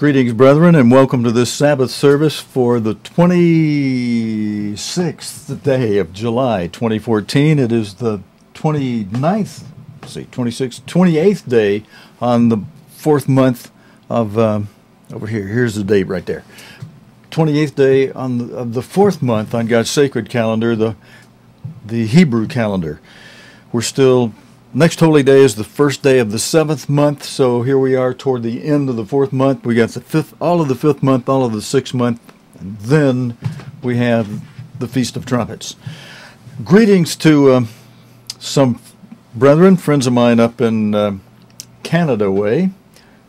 Greetings, brethren, and welcome to this Sabbath service for the 26th day of July 2014. It is the 29th, 28th day on the fourth month of, over here, here's the date right there. 28th day of the fourth month on God's sacred calendar, the Hebrew calendar. We're still... Next holy day is the first day of the seventh month, so here we are toward the end of the fourth month. We got the fifth, all of the fifth month, all of the sixth month, and then we have the Feast of Trumpets. Greetings to some brethren, friends of mine up in Canada way.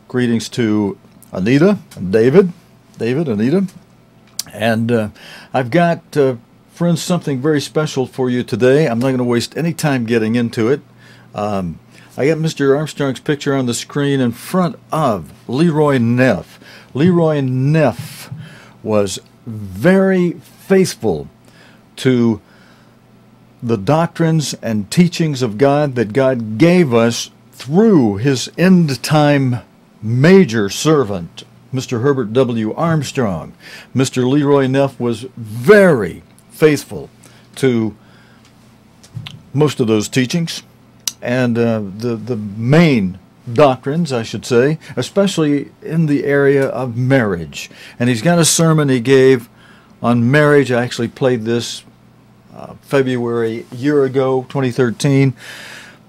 Greetings to Anita and David, Anita, and I've got, friends, something very special for you today. I'm not going to waste any time getting into it. I got Mr. Armstrong's picture on the screen in front of Leroy Neff. Leroy Neff was very faithful to the doctrines and teachings of God that God gave us through his end-time major servant, Mr. Herbert W. Armstrong. Mr. Leroy Neff was very faithful to most of those teachings. And the main doctrines, I should say, especially in the area of marriage. And he's got a sermon he gave on marriage. I actually played this February a year ago, 2013.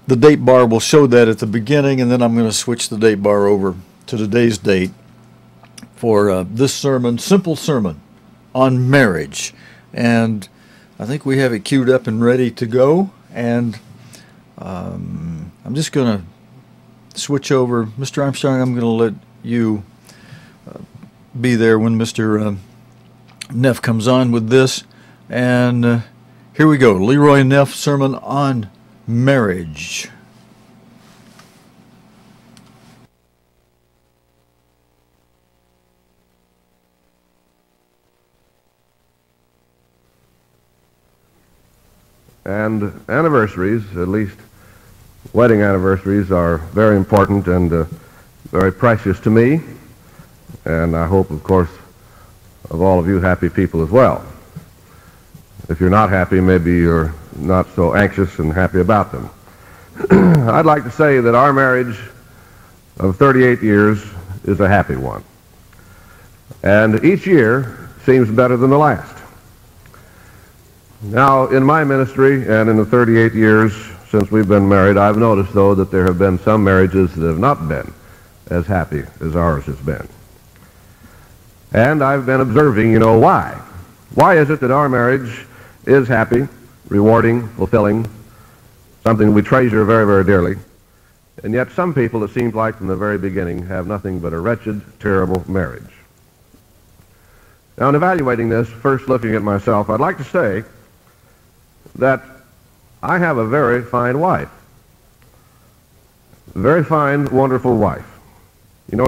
The date bar will show that at the beginning, and then I'm going to switch the date bar over to today's date for this sermon, simple sermon on marriage. And I think we have it queued up and ready to go. And I'm just going to switch over. Mr. Armstrong, I'm going to let you be there when Mr. Neff comes on with this. And here we go. Leroy Neff sermon on marriage. And anniversaries, at least wedding anniversaries, are very important and very precious to me, and I hope, of course, of all of you happy people as well. If you're not happy, maybe you're not so anxious and happy about them. I'd like to say that our marriage of 38 years is a happy one, and each year seems better than the last. Now, in my ministry and in the 38 years since we've been married, I've noticed, though, that there have been some marriages that have not been as happy as ours has been. And I've been observing, why. Why is it that our marriage is happy, rewarding, fulfilling, something we treasure very, very dearly, and yet some people, it seems like from the very beginning, have nothing but a wretched, terrible marriage? Now, in evaluating this, first looking at myself, I'd like to say that I have a very fine wife. A very fine, wonderful wife.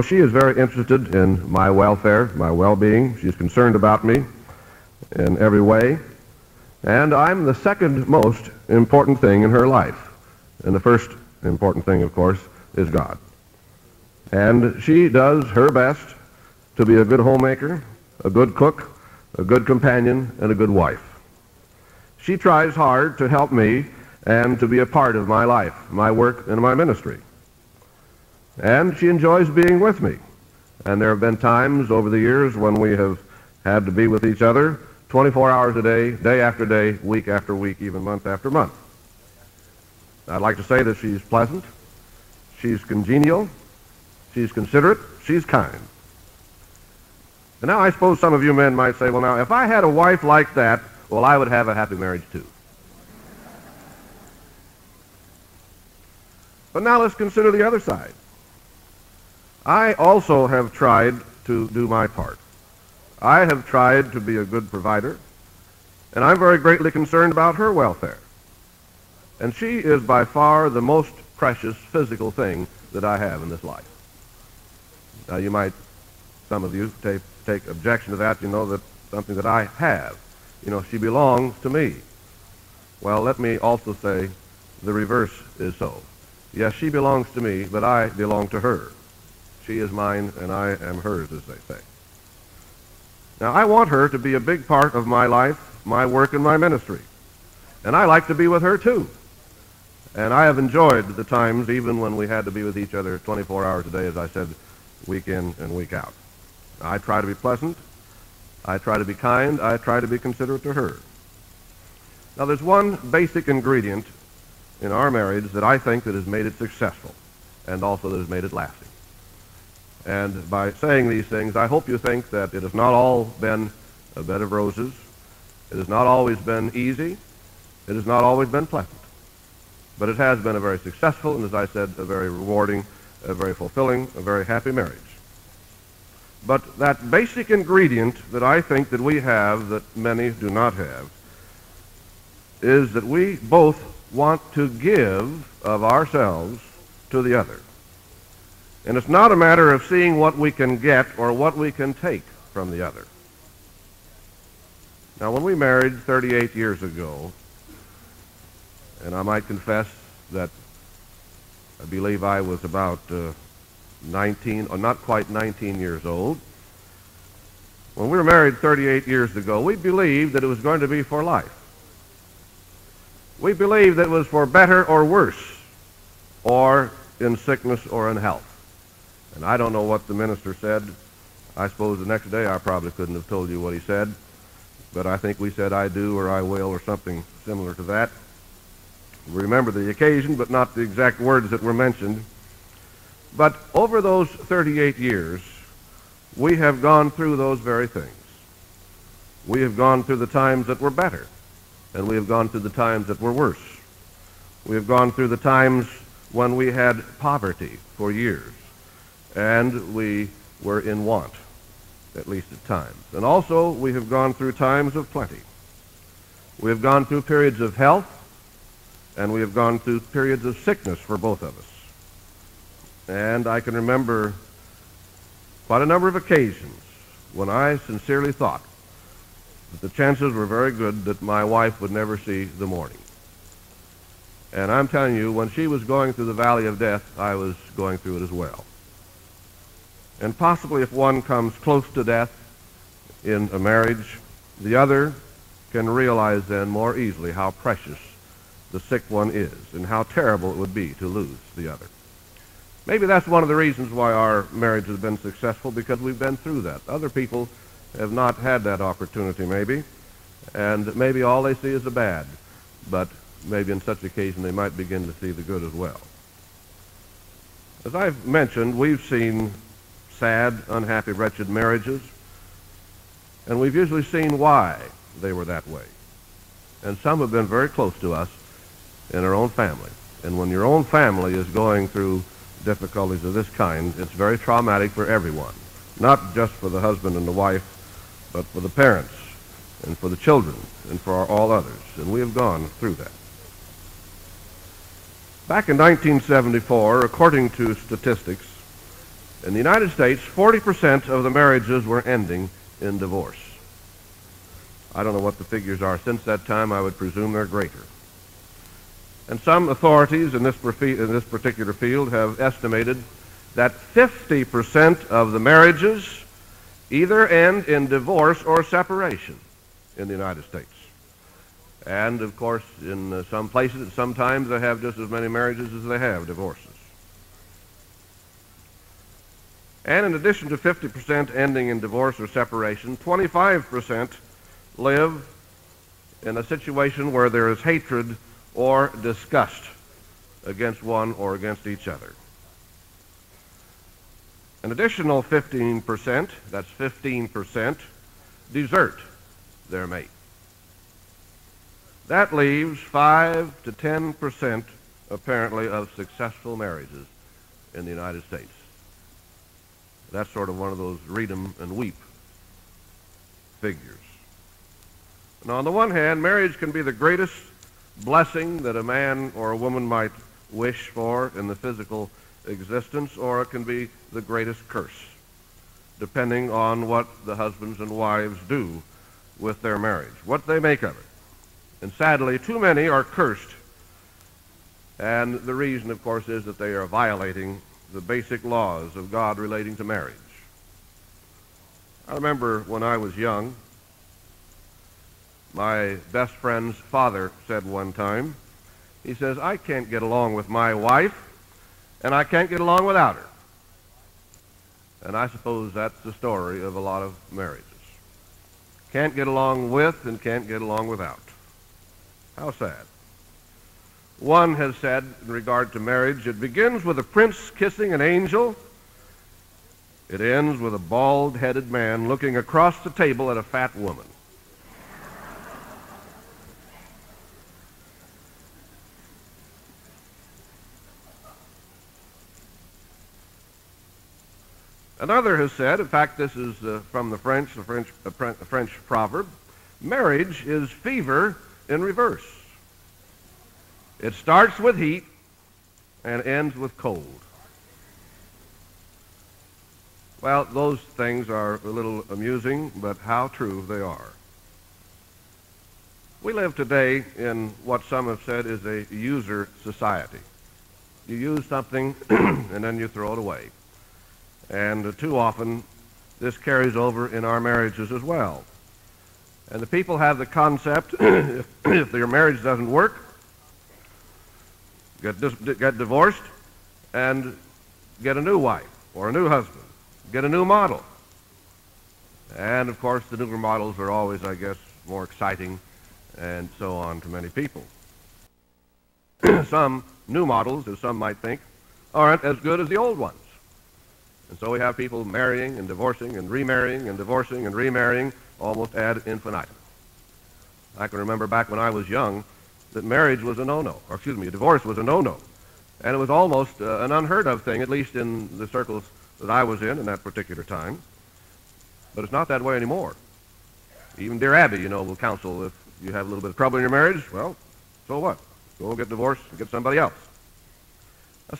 She is very interested in my welfare, my well-being. She's concerned about me in every way. And I'm the second most important thing in her life. And the first important thing, of course, is God. And she does her best to be a good homemaker, a good cook, a good companion, and a good wife. She tries hard to help me and to be a part of my life, my work, and my ministry. And she enjoys being with me. And there have been times over the years when we have had to be with each other 24 hours a day, day after day, week after week, even month after month. I'd like to say that she's pleasant, she's congenial, she's considerate, she's kind. And now I suppose some of you men might say, well, now, if I had a wife like that, well, I would have a happy marriage too. But now let's consider the other side. I also have tried to do my part. I have tried to be a good provider, and I'm very greatly concerned about her welfare. And she is by far the most precious physical thing that I have in this life. Now, you might, some of you, take objection to that, that's something that I have. She belongs to me. Well, let me also say the reverse is so. Yes, she belongs to me, but I belong to her. She is mine, and I am hers, as they say. Now, I want her to be a big part of my life, my work, and my ministry. And I like to be with her, too. And I have enjoyed the times, even when we had to be with each other 24 hours a day, as I said, week in and week out. I try to be pleasant. I try to be kind. I try to be considerate to her. Now, there's one basic ingredient in our marriage that I think that has made it successful, and also that has made it lasting. And by saying these things, I hope you think that it has not all been a bed of roses. It has not always been easy. It has not always been pleasant. But it has been a very successful, and as I said, a very rewarding, a very fulfilling, a very happy marriage. But that basic ingredient that I think that we have that many do not have is that we both want to give of ourselves to the other. And it's not a matter of seeing what we can get or what we can take from the other. Now, when we married 38 years ago, and I might confess that I believe I was about 19, or not quite 19 years old. When we were married 38 years ago, we believed that it was going to be for life. We believed that it was for better or worse, or in sickness or in health. And I don't know what the minister said. I suppose the next day I probably couldn't have told you what he said, but I think we said I do or I will or something similar to that. We remember the occasion, but not the exact words that were mentioned. But over those 38 years, we have gone through those very things. We have gone through the times that were better, and we have gone through the times that were worse. We have gone through the times when we had poverty for years, and we were in want, at least at times. And also, we have gone through times of plenty. We have gone through periods of health, and we have gone through periods of sickness for both of us. And I can remember quite a number of occasions when I sincerely thought that the chances were very good that my wife would never see the morning. And I'm telling you, when she was going through the valley of death, I was going through it as well. And possibly if one comes close to death in a marriage, the other can realize then more easily how precious the sick one is and how terrible it would be to lose the other. Maybe that's one of the reasons why our marriage has been successful, because we've been through that. Other people have not had that opportunity maybe, and maybe all they see is the bad, but maybe in such occasion they might begin to see the good as well. As I've mentioned, we've seen sad, unhappy, wretched marriages, and we've usually seen why they were that way. And some have been very close to us in our own family. And when your own family is going through difficulties of this kind, it's very traumatic for everyone, not just for the husband and the wife, but for the parents and for the children and for all others. And we have gone through that. Back in 1974, according to statistics, in the United States, 40% of the marriages were ending in divorce. I don't know what the figures are since that time. I would presume they're greater. And some authorities in this particular field have estimated that 50% of the marriages either end in divorce or separation in the United States. And, of course, in some places, sometimes they have just as many marriages as they have divorces. And in addition to 50% ending in divorce or separation, 25% live in a situation where there is hatred or disgust against one or against each other. An additional 15%, that's 15%, desert their mate. That leaves 5 to 10% apparently of successful marriages in the United States. That's sort of one of those read 'em and weep figures. Now, on the one hand, marriage can be the greatest blessing that a man or a woman might wish for in the physical existence, or it can be the greatest curse, depending on what the husbands and wives do with their marriage, what they make of it. And sadly, too many are cursed, and the reason, of course, is that they are violating the basic laws of God relating to marriage. I remember when I was young, my best friend's father said one time, he says, "I can't get along with my wife, and I can't get along without her." And I suppose that's the story of a lot of marriages. Can't get along with and can't get along without. How sad. One has said in regard to marriage, it begins with a prince kissing an angel. It ends with a bald-headed man looking across the table at a fat woman. Another has said, in fact, this is from the French proverb, marriage is fever in reverse. It starts with heat and ends with cold. Well, those things are a little amusing, but how true they are. We live today in what some have said is a user society. You use something and then you throw it away. And too often, this carries over in our marriages as well. And the people have the concept, if their marriage doesn't work, get divorced and get a new wife or a new husband, get a new model. And of course, the newer models are always, I guess, more exciting and so on to many people. Some new models, as some might think, aren't as good as the old ones. And so we have people marrying and divorcing and remarrying and divorcing and remarrying almost ad infinitum. I can remember back when I was young that marriage was a no-no, or excuse me, divorce was a no-no. And it was almost an unheard of thing, at least in the circles that I was in that particular time. But it's not that way anymore. Even dear Abby, you know, will counsel if you have a little bit of trouble in your marriage, well, so what? Go get divorced and get somebody else.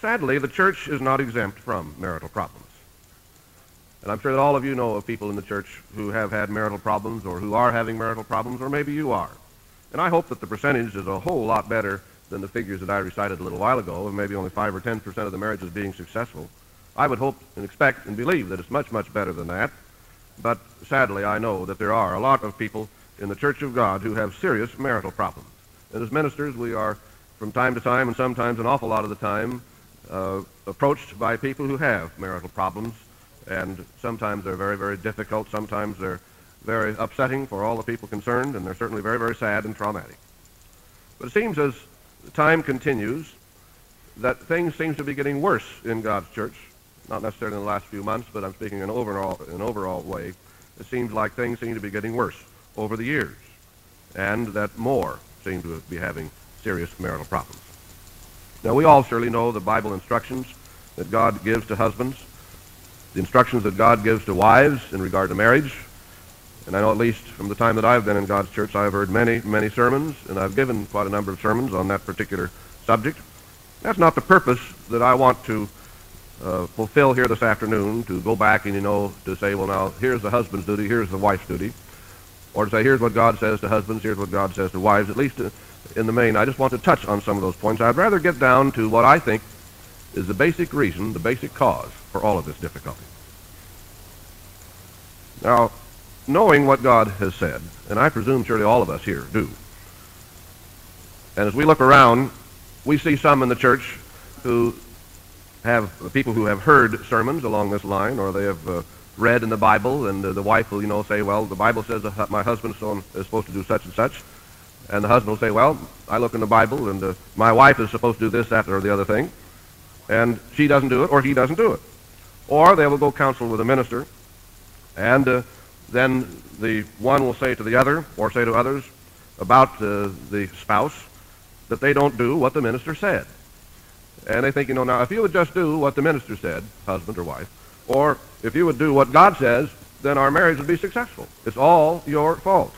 Sadly, the church is not exempt from marital problems. And I'm sure that all of you know of people in the church who have had marital problems or who are having marital problems, or maybe you are. And I hope that the percentage is a whole lot better than the figures that I recited a little while ago, of maybe only 5 or 10% of the marriages being successful. I would hope and expect and believe that it's much, much better than that. But sadly, I know that there are a lot of people in the Church of God who have serious marital problems. And as ministers, we are from time to time, and sometimes an awful lot of the time, approached by people who have marital problems. And sometimes they're very, very difficult. Sometimes they're very upsetting for all the people concerned, and they're certainly very, very sad and traumatic. But it seems as time continues that things seem to be getting worse in God's church. Not necessarily in the last few months, but I'm speaking in an overall way. It seems like things seem to be getting worse over the years, and that more seem to be having serious marital problems. Now, we all surely know the Bible instructions that God gives to husbands, the instructions that God gives to wives in regard to marriage. And I know at least from the time that I've been in God's church, I've heard many, many sermons, and I've given quite a number of sermons on that particular subject. That's not the purpose that I want to fulfill here this afternoon, to go back and, to say, well, now, here's the husband's duty, here's the wife's duty, or to say, here's what God says to husbands, here's what God says to wives. At least in the main, I just want to touch on some of those points. I'd rather get down to what I think is the basic reason, the basic cause for all of this difficulty. Now, knowing what God has said, and I presume surely all of us here do, and as we look around, we see some in the church who have people who have heard sermons along this line, or they have read in the Bible, and the wife will, say, well, the Bible says my husband is supposed to do such and such, and the husband will say, well, I look in the Bible, and my wife is supposed to do this, that, or the other thing, and she doesn't do it, or he doesn't do it. Or they will go counsel with a minister, and then the one will say to the other, or say to others, about the spouse, that they don't do what the minister said. And they think, now, if you would just do what the minister said, husband or wife, or if you would do what God says, then our marriage would be successful. It's all your fault.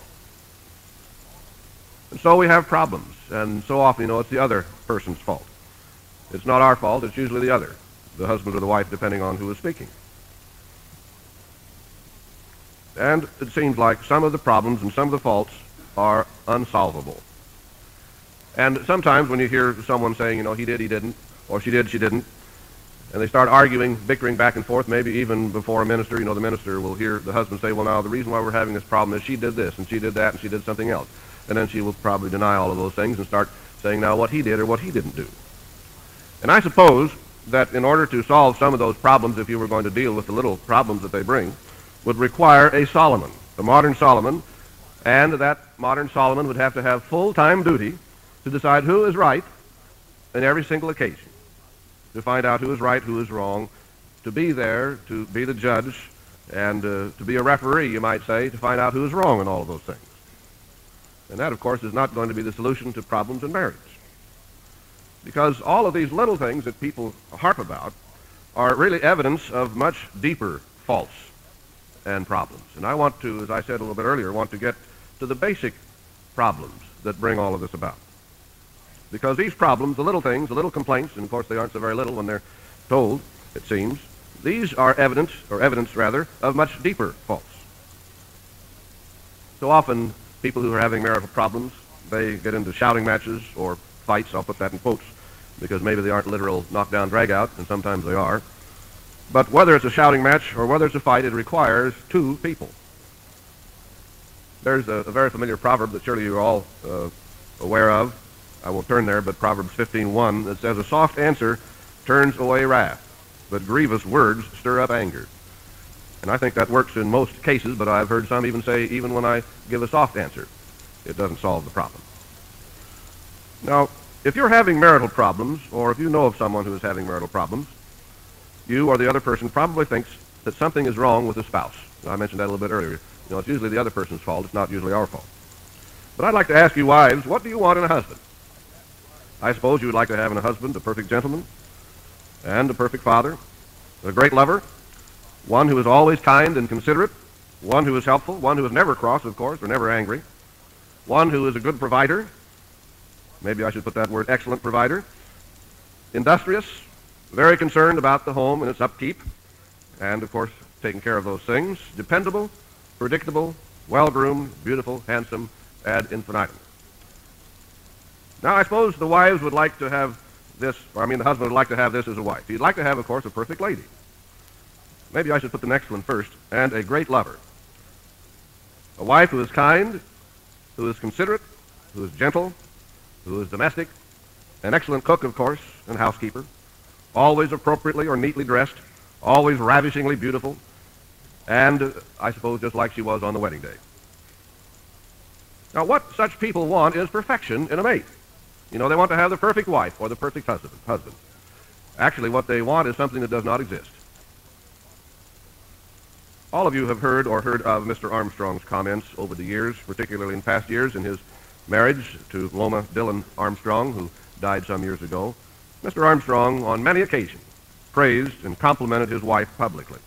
And so we have problems, and so often, it's the other person's fault. It's not our fault, it's usually the other, the husband or the wife, depending on who is speaking. And it seems like some of the problems and some of the faults are unsolvable. And sometimes when you hear someone saying, he did, he didn't, or she did, she didn't, and they start arguing, bickering back and forth, maybe even before a minister. You know, the minister will hear the husband say, well, now, the reason why we're having this problem is she did this, and she did that, and she did something else. And then she will probably deny all of those things and start saying now what he did or what he didn't do. And I suppose that in order to solve some of those problems, if you were going to deal with the little problems that they bring, would require a Solomon, a modern Solomon, and that modern Solomon would have to have full-time duty to decide who is right in every single occasion, to find out who is right, who is wrong, to be there, to be the judge, and to be a referee, you might say, to find out who is wrong in all of those things. And that, of course, is not going to be the solution to problems in marriage. Because all of these little things that people harp about are really evidence of much deeper faults and problems. And I want to, as I said a little bit earlier, want to get to the basic problems that bring all of this about. Because these problems, the little things, the little complaints, and of course they aren't so very little when they're told, it seems, these are evidence rather, of much deeper faults. So often, people who are having marital problems, they get into shouting matches or fights. I'll put that in quotes because maybe they aren't literal knockdown, drag-out, and sometimes they are. But whether it's a shouting match or whether it's a fight, it requires two people. There's a very familiar proverb that surely you're all aware of. I won't turn there, but Proverbs 15:1, that says, a soft answer turns away wrath, but grievous words stir up anger. And I think that works in most cases, but I've heard some even say, even when I give a soft answer, it doesn't solve the problem. Now, if you're having marital problems, or if you know of someone who is having marital problems, you or the other person probably thinks that something is wrong with the spouse. I mentioned that a little bit earlier. You know, it's usually the other person's fault. It's not usually our fault. But I'd like to ask you wives, what do you want in a husband? I suppose you would like to have in a husband a perfect gentleman and a perfect father, a great lover, one who is always kind and considerate, one who is helpful, one who is never cross, of course, or never angry, one who is a good provider. Maybe I should put that word, excellent provider. Industrious, very concerned about the home and its upkeep, and of course taking care of those things. Dependable, predictable, well-groomed, beautiful, handsome, ad infinitum. Now I suppose the wives would like to have this, or I mean the husband would like to have this as a wife. He'd like to have, of course, a perfect lady. Maybe I should put the next one first, and a great lover. A wife who is kind, who is considerate, who is gentle, who is domestic, an excellent cook, of course, and housekeeper, always appropriately or neatly dressed, always ravishingly beautiful, and I suppose just like she was on the wedding day. Now, what such people want is perfection in a mate. You know, they want to have the perfect wife or the perfect husband. Actually, what they want is something that does not exist. All of you have heard or heard of Mr. Armstrong's comments over the years, particularly in past years in his marriage to Loma Dillon Armstrong, who died some years ago. Mr. Armstrong, on many occasions, praised and complimented his wife publicly.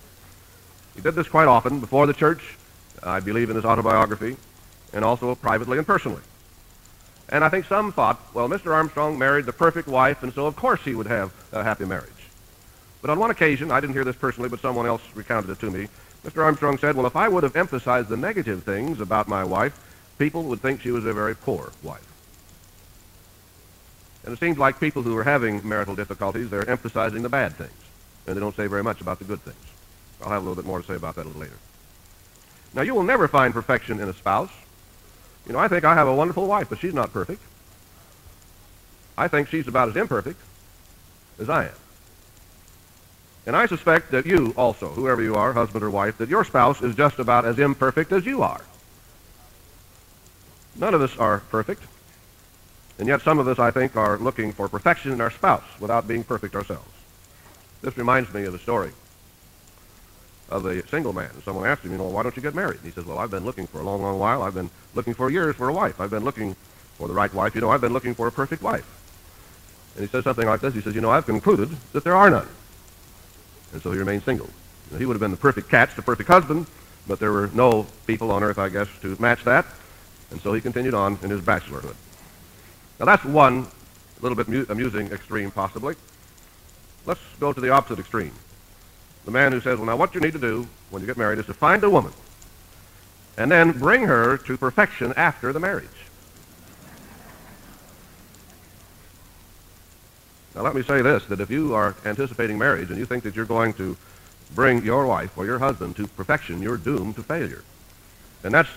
He did this quite often before the church, I believe in his autobiography, and also privately and personally. And I think some thought, well, Mr. Armstrong married the perfect wife, and so of course he would have a happy marriage. But on one occasion, I didn't hear this personally, but someone else recounted it to me, Mr. Armstrong said, well, if I would have emphasized the negative things about my wife, people would think she was a very poor wife. And it seems like people who are having marital difficulties, they're emphasizing the bad things, and they don't say very much about the good things. I'll have a little bit more to say about that a little later. Now, you will never find perfection in a spouse. You know, I think I have a wonderful wife, but she's not perfect. I think she's about as imperfect as I am. And I suspect that you also, whoever you are, husband or wife, that your spouse is just about as imperfect as you are. None of us are perfect. And yet some of us, I think, are looking for perfection in our spouse without being perfect ourselves. This reminds me of a story of a single man. Someone asked him, you know, why don't you get married? And he says, well, I've been looking for a long, long while. I've been looking for years for a wife. I've been looking for the right wife. You know, I've been looking for a perfect wife. And he says something like this. He says, you know, I've concluded that there are none. And so he remained single. Now, he would have been the perfect catch, the perfect husband, but there were no people on earth, I guess, to match that. And so he continued on in his bachelorhood. Now, that's one little bit amusing extreme, possibly. Let's go to the opposite extreme. The man who says, well, now what you need to do when you get married is to find a woman and then bring her to perfection after the marriage. Now let me say this, that if you are anticipating marriage and you think that you're going to bring your wife or your husband to perfection, you're doomed to failure. And that's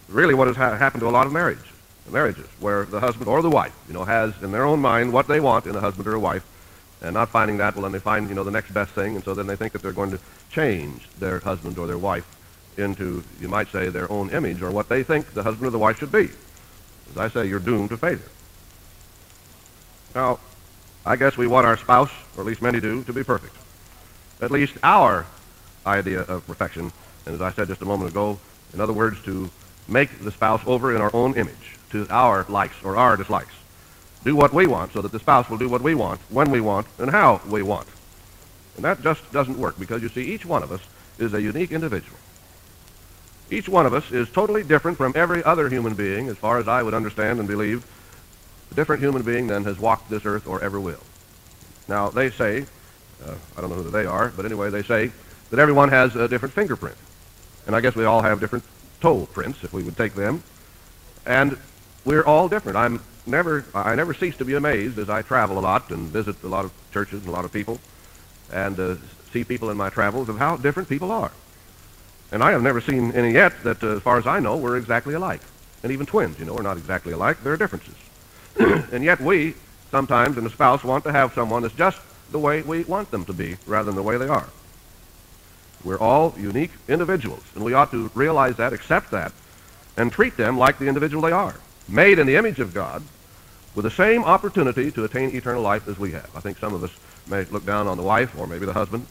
really what has happened to a lot of marriages, where the husband or the wife, has in their own mind what they want in a husband or a wife, and not finding that, well, then they find, the next best thing, and so then they think that they're going to change their husband or their wife into, you might say, their own image or what they think the husband or the wife should be. As I say, you're doomed to failure. Now, I guess we want our spouse, or at least many do, to be perfect. At least our idea of perfection, and as I said just a moment ago, in other words, to make the spouse over in our own image, to our likes or our dislikes. Do what we want so that the spouse will do what we want, when we want, and how we want. And that just doesn't work because, you see, each one of us is a unique individual. Each one of us is totally different from every other human being, as far as I would understand and believe, a different human being than has walked this earth or ever will. Now, they say, I don't know who they are, but anyway, they say that everyone has a different fingerprint. And I guess we all have different toe prints, if we would take them. And we're all different. I never cease to be amazed as I travel a lot and visit a lot of churches and a lot of people and see people in my travels of how different people are. And I have never seen any yet that, as far as I know, we're exactly alike. And even twins, are not exactly alike. There are differences. And yet we, sometimes in a spouse, want to have someone that's just the way we want them to be rather than the way they are. We're all unique individuals, and we ought to realize that, accept that, and treat them like the individual they are, made in the image of God, with the same opportunity to attain eternal life as we have. I think some of us may look down on the wife or maybe the husband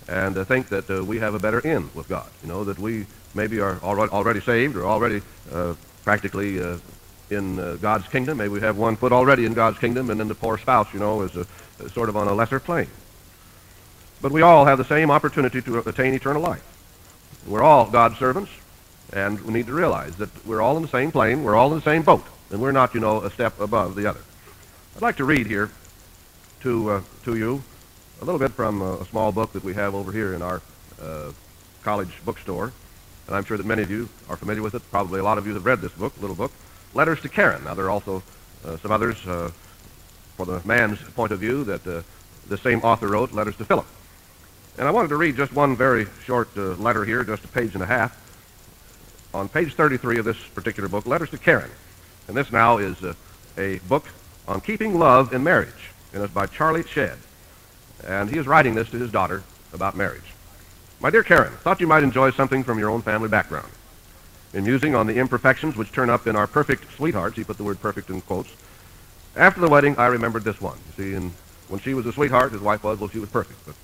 and think that we have a better in with God, that we maybe are already saved or already practically in God's kingdom. Maybe we have one foot already in God's kingdom, and then the poor spouse, is sort of on a lesser plane. But we all have the same opportunity to attain eternal life. We're all God's servants, and we need to realize that we're all in the same plane, we're all in the same boat, and we're not, a step above the other. I'd like to read here to you a little bit from a small book that we have over here in our college bookstore, and I'm sure that many of you are familiar with it. Probably a lot of you have read this book, little book, Letters to Karen. Now, there are also some others for the man's point of view that the same author wrote, Letters to Philip. And I wanted to read just one very short letter here, just a page and a half, on page 33 of this particular book, Letters to Karen. And this now is a book on keeping love in marriage, and it's by Charlie Shedd. And he is writing this to his daughter about marriage. My dear Karen, thought you might enjoy something from your own family background. In musing on the imperfections which turn up in our perfect sweethearts, he put the word perfect in quotes, after the wedding I remembered this one. You see, and when she was a sweetheart, his wife was, well, she was perfect, but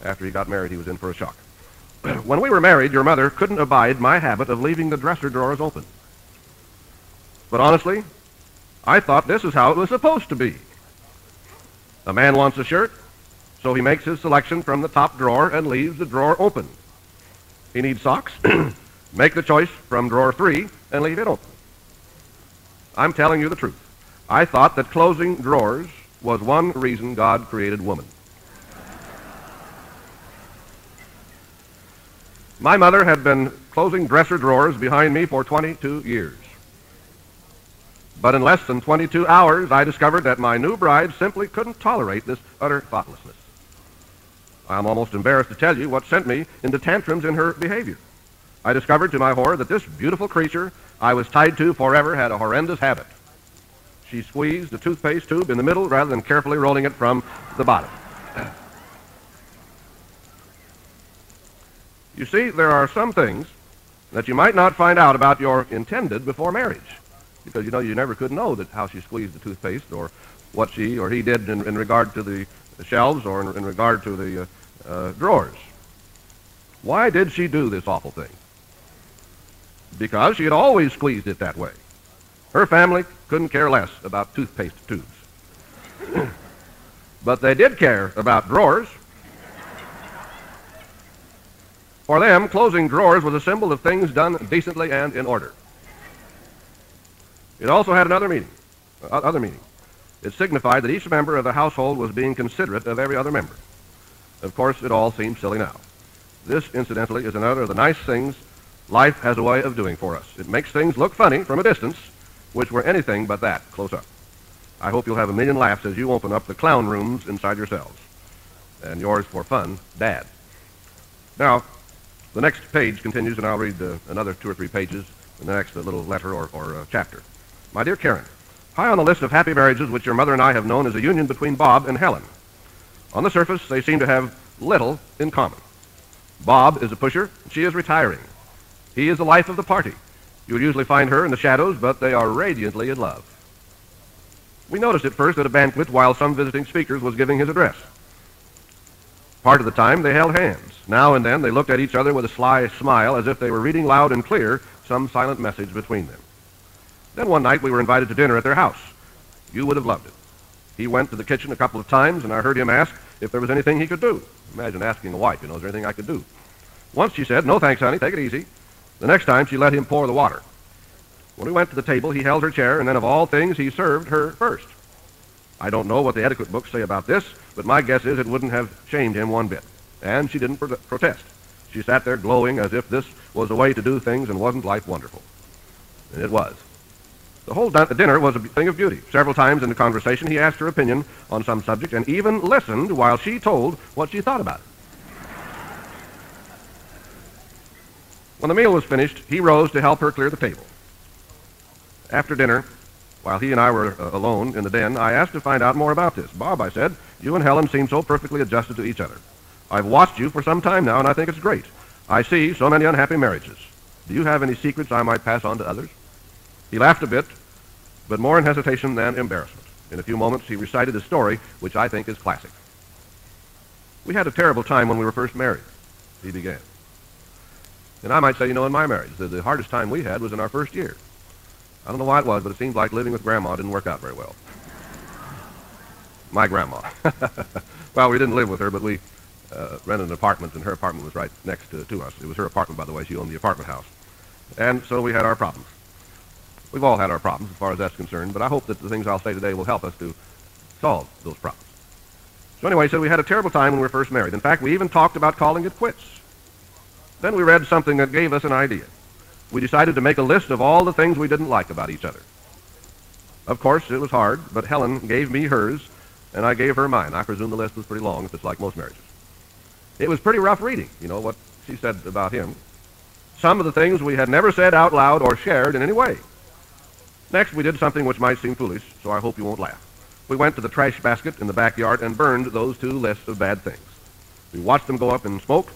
after he got married, he was in for a shock. When we were married, your mother couldn't abide my habit of leaving the dresser drawers open. But honestly, I thought this is how it was supposed to be. A man wants a shirt, so he makes his selection from the top drawer and leaves the drawer open. He needs socks, make the choice from drawer 3 and leave it open. I'm telling you the truth. I thought that closing drawers was one reason God created woman. My mother had been closing dresser drawers behind me for 22 years. But in less than 22 hours, I discovered that my new bride simply couldn't tolerate this utter thoughtlessness. I'm almost embarrassed to tell you what sent me into tantrums in her behavior. I discovered to my horror that this beautiful creature I was tied to forever had a horrendous habit. She squeezed the toothpaste tube in the middle rather than carefully rolling it from the bottom. You see, there are some things that you might not find out about your intended before marriage. Because, you never could know that how she squeezed the toothpaste or what she or he did in regard to the shelves or in regard to the drawers. Why did she do this awful thing? Because she had always squeezed it that way. Her family couldn't care less about toothpaste tubes. But they did care about drawers. For them, closing drawers was a symbol of things done decently and in order. It also had another meaning. It signified that each member of the household was being considerate of every other member. Of course, it all seems silly now. This, incidentally, is another of the nice things life has a way of doing for us. It makes things look funny from a distance, which were anything but that, close up. I hope you'll have a million laughs as you open up the clown rooms inside yourselves. And yours for fun, Dad. Now, the next page continues, and I'll read another 2 or 3 pages in the next little letter or chapter. My dear Karen, high on the list of happy marriages which your mother and I have known is a union between Bob and Helen. On the surface, they seem to have little in common. Bob is a pusher, she is retiring. He is the life of the party. You would usually find her in the shadows, but they are radiantly in love. We noticed it first at a banquet while some visiting speaker was giving his address. Part of the time they held hands. Now and then they looked at each other with a sly smile as if they were reading loud and clear some silent message between them. Then one night we were invited to dinner at their house. You would have loved it. He went to the kitchen a couple of times, and I heard him ask if there was anything he could do. Imagine asking a wife, is there anything I could do? Once she said, no thanks, honey, take it easy. The next time she let him pour the water. When we went to the table, he held her chair, and then of all things, he served her first. I don't know what the etiquette books say about this, but my guess is it wouldn't have shamed him one bit. And she didn't protest. She sat there glowing as if this was the way to do things and wasn't life wonderful. And it was. The whole dinner was a thing of beauty. Several times in the conversation, he asked her opinion on some subject and even listened while she told what she thought about it. When the meal was finished, he rose to help her clear the table. After dinner, while he and I were alone in the den, I asked to find out more about this. Bob, I said, you and Helen seem so perfectly adjusted to each other. I've watched you for some time now, and I think it's great. I see so many unhappy marriages. Do you have any secrets I might pass on to others? He laughed a bit, but more in hesitation than embarrassment. In a few moments, he recited a story, which I think is classic. We had a terrible time when we were first married, he began. And I might say, in my marriage, the hardest time we had was in our first year. I don't know why it was, but it seemed like living with Grandma didn't work out very well. My grandma. Well, we didn't live with her, but we rented an apartment, and her apartment was right next to us. It was her apartment, by the way. She owned the apartment house. And so we had our problems. We've all had our problems as far as that's concerned, but I hope that the things I'll say today will help us to solve those problems. So anyway, so we had a terrible time when we were first married. In fact, we even talked about calling it quits. Then we read something that gave us an idea. We decided to make a list of all the things we didn't like about each other. Of course, it was hard, but Helen gave me hers, and I gave her mine. I presume the list was pretty long, if it's like most marriages. It was pretty rough reading, what she said about him. Some of the things we had never said out loud or shared in any way. Next, we did something which might seem foolish, so I hope you won't laugh. We went to the trash basket in the backyard and burned those 2 lists of bad things. We watched them go up in smoke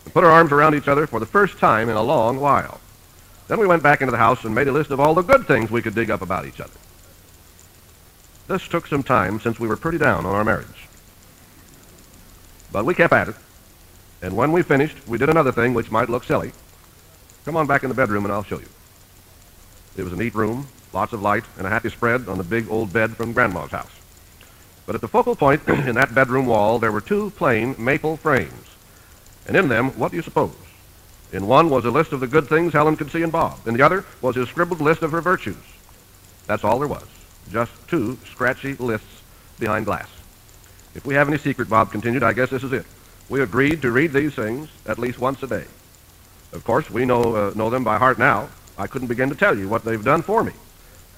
and put our arms around each other for the first time in a long while. Then we went back into the house and made a list of all the good things we could dig up about each other. This took some time since we were pretty down on our marriage. But we kept at it, and when we finished, we did another thing which might look silly. Come on back in the bedroom and I'll show you. It was a neat room, lots of light, and a happy spread on the big old bed from Grandma's house. But at the focal point in that bedroom wall, there were 2 plain maple frames. And in them, what do you suppose? In one was a list of the good things Helen could see in Bob. In the other was his scribbled list of her virtues. That's all there was. Just 2 scratchy lists behind glass. If we have any secret, Bob continued, I guess this is it. We agreed to read these things at least once a day. Of course, we know them by heart now. I couldn't begin to tell you what they've done for me.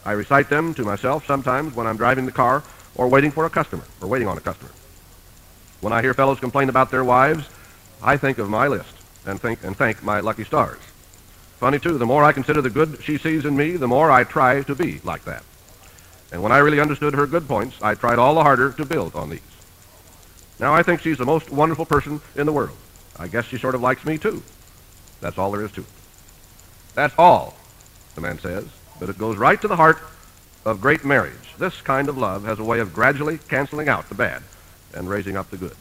I recite them to myself sometimes when I'm driving the car or waiting on a customer. When I hear fellows complain about their wives, I think of my list and thank my lucky stars. Funny, too, the more I consider the good she sees in me, the more I try to be like that. And when I really understood her good points, I tried all the harder to build on these. Now I think she's the most wonderful person in the world. I guess she sort of likes me, too. That's all there is to it. That's all, the man says, but it goes right to the heart of great marriage. This kind of love has a way of gradually canceling out the bad and raising up the good.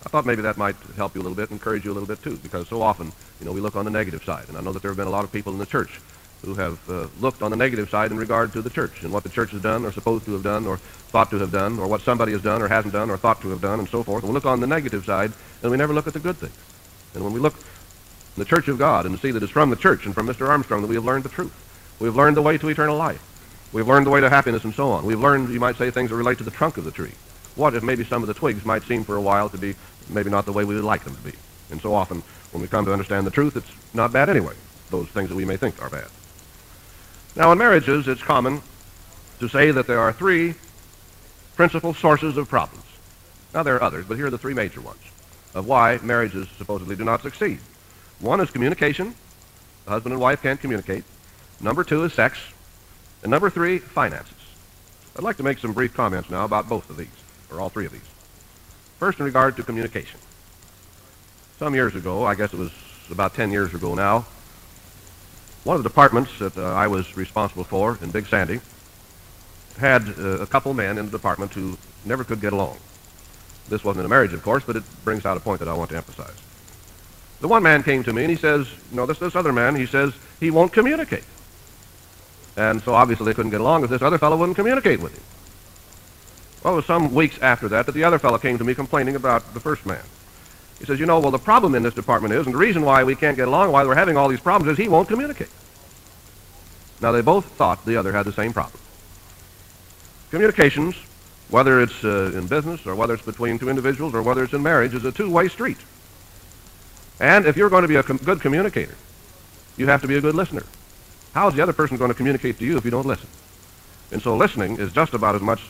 I thought maybe that might help you a little bit, encourage you a little bit, too, because so often, we look on the negative side. And I know that there have been a lot of people in the church who have looked on the negative side in regard to the church and what the church has done or supposed to have done or thought to have done or what somebody has done or hasn't done or thought to have done and so forth. And we look on the negative side and we never look at the good things. And when we look in the church of God and see that it's from the church and from Mr. Armstrong that we have learned the truth. We've learned the way to eternal life. We've learned the way to happiness and so on. We've learned, you might say, things that relate to the trunk of the tree. What if maybe some of the twigs might seem for a while to be maybe not the way we would like them to be? And so often, when we come to understand the truth, it's not bad anyway, those things that we may think are bad. Now, in marriages, it's common to say that there are three principal sources of problems. Now, there are others, but here are the three major ones of why marriages supposedly do not succeed. One is communication. The husband and wife can't communicate. Number two is sex. And number three, finances. I'd like to make some brief comments now about both of these, or all three of these. First, in regard to communication. Some years ago, I guess it was about 10 years ago now, one of the departments that I was responsible for in Big Sandy had a couple men in the department who never could get along. This wasn't in a marriage, of course, but it brings out a point that I want to emphasize. The one man came to me and he says, this other man, he says, he won't communicate. And so obviously they couldn't get along because this other fellow wouldn't communicate with him. Well, it was some weeks after that the other fellow came to me complaining about the first man. He says, well, the problem in this department is, and the reason why we can't get along, why we're having all these problems, is he won't communicate. Now, they both thought the other had the same problem. Communications, whether it's in business or whether it's between two individuals or whether it's in marriage, is a two-way street. And if you're going to be a good communicator, you have to be a good listener. How is the other person going to communicate to you if you don't listen? And so listening is just about as much,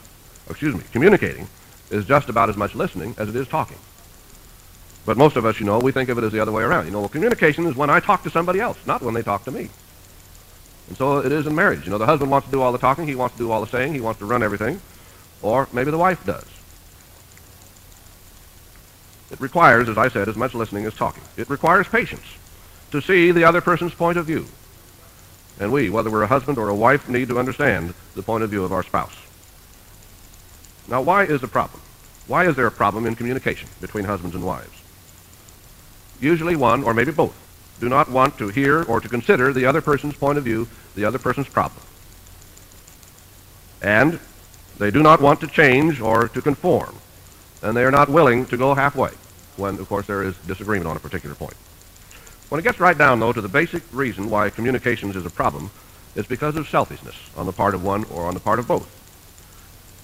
communicating is just about as much listening as it is talking. But most of us, we think of it as the other way around. Well, communication is when I talk to somebody else, not when they talk to me. And so it is in marriage. The husband wants to do all the talking, he wants to do all the saying, he wants to run everything, or maybe the wife does. It requires, as I said, as much listening as talking. It requires patience to see the other person's point of view. And we, whether we're a husband or a wife, need to understand the point of view of our spouse. Now, why is the problem? Why is there a problem in communication between husbands and wives? Usually one, or maybe both, do not want to hear or to consider the other person's point of view, the other person's problem. And they do not want to change or to conform. And they are not willing to go halfway when, of course, there is disagreement on a particular point. When it gets right down, though, to the basic reason why communications is a problem, it's because of selfishness on the part of one or on the part of both.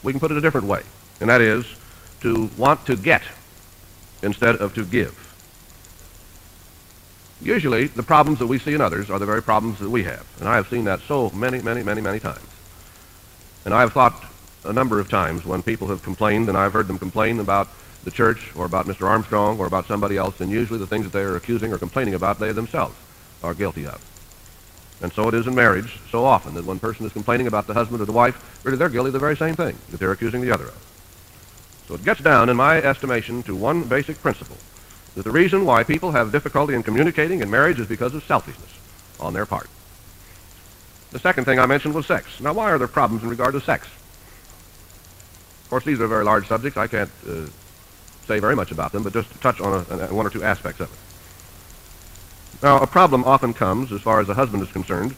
We can put it a different way, and that is to want to get instead of to give. Usually, the problems that we see in others are the very problems that we have, and I have seen that so many times. And I have thought a number of times when people have complained, and I've heard them complain about the church or about Mr. Armstrong or about somebody else, and usually the things that they are accusing or complaining about, they themselves are guilty of. And so it is in marriage so often that one person is complaining about the husband or the wife, really they're guilty of the very same thing that they're accusing the other of. So it gets down, in my estimation, to one basic principle, that the reason why people have difficulty in communicating in marriage is because of selfishness on their part. The second thing I mentioned was sex. Now, why are there problems in regard to sex? Of course, these are very large subjects. I can't say very much about them, but just to touch on one or two aspects of it. Now, a problem often comes as far as the husband is concerned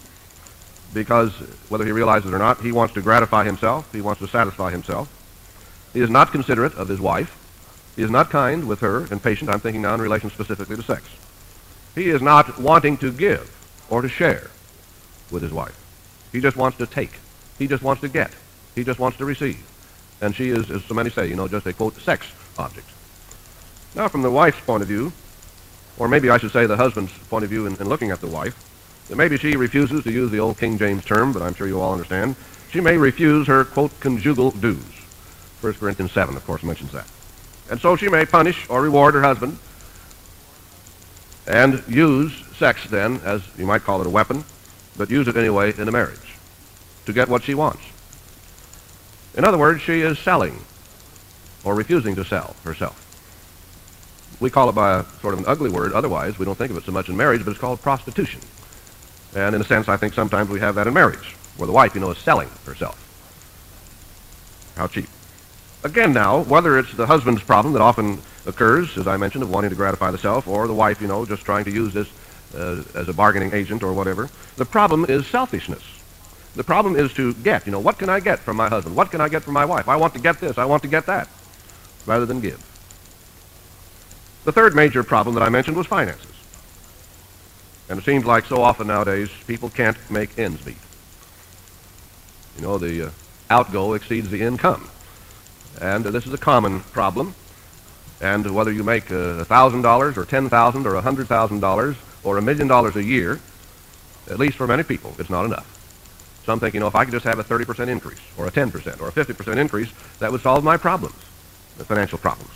because, whether he realizes it or not, he wants to gratify himself, he wants to satisfy himself. He is not considerate of his wife. He is not kind with her and patient. I'm thinking now in relation specifically to sex. He is not wanting to give or to share with his wife. He just wants to take. He just wants to get. He just wants to receive. And she is, as so many say, just a, quote, sex object. Now, from the wife's point of view, or maybe I should say the husband's point of view in looking at the wife, that maybe she refuses to use the old King James term, but I'm sure you all understand. She may refuse her, quote, conjugal dues. 1 Corinthians 7, of course, mentions that. And so she may punish or reward her husband and use sex then, as you might call it, a weapon, but use it anyway in a marriage to get what she wants. In other words, she is selling or refusing to sell herself. We call it by a sort of an ugly word. Otherwise, we don't think of it so much in marriage, but it's called prostitution. And in a sense, I think sometimes we have that in marriage, where the wife, is selling herself. How cheap. Again now, whether it's the husband's problem that often occurs, as I mentioned, of wanting to gratify the self, or the wife, just trying to use this as a bargaining agent or whatever, the problem is selfishness. The problem is to get, what can I get from my husband? What can I get from my wife? I want to get this, I want to get that, rather than give. The third major problem that I mentioned was finances. And it seems like so often nowadays, people can't make ends meet. The outgo exceeds the income. And this is a common problem. And whether you make $1,000 or $10,000 or $100,000 or $1 million a year, at least for many people, it's not enough. Some think, if I could just have a 30% increase, or a 10%, or a 50% increase, that would solve my problems, the financial problems.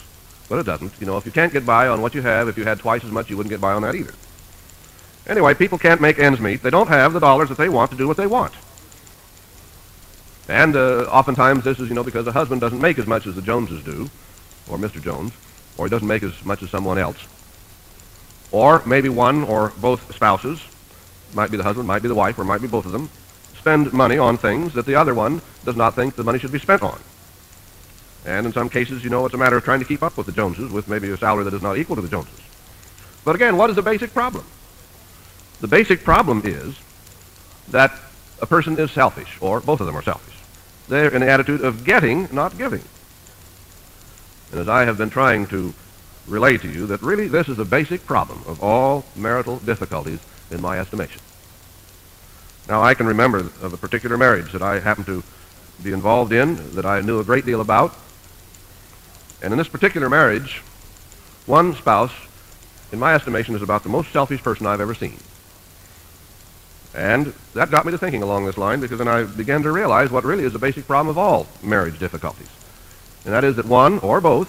But it doesn't. If you can't get by on what you have, if you had twice as much, you wouldn't get by on that either. Anyway, people can't make ends meet. They don't have the dollars that they want to do what they want. And oftentimes this is, because the husband doesn't make as much as the Joneses do, or Mr. Jones, or he doesn't make as much as someone else. Or maybe one or both spouses, might be the husband, might be the wife, or might be both of them, spend money on things that the other one does not think the money should be spent on. And in some cases, it's a matter of trying to keep up with the Joneses with maybe a salary that is not equal to the Joneses. But again, what is the basic problem? The basic problem is that a person is selfish, or both of them are selfish. They're in the attitude of getting, not giving. And as I have been trying to relay to you, that really this is the basic problem of all marital difficulties in my estimation. Now, I can remember of a particular marriage that I happened to be involved in, that I knew a great deal about. And in this particular marriage, one spouse, in my estimation, is about the most selfish person I've ever seen. And that got me to thinking along this line, because then I began to realize what really is the basic problem of all marriage difficulties. And that is that one or both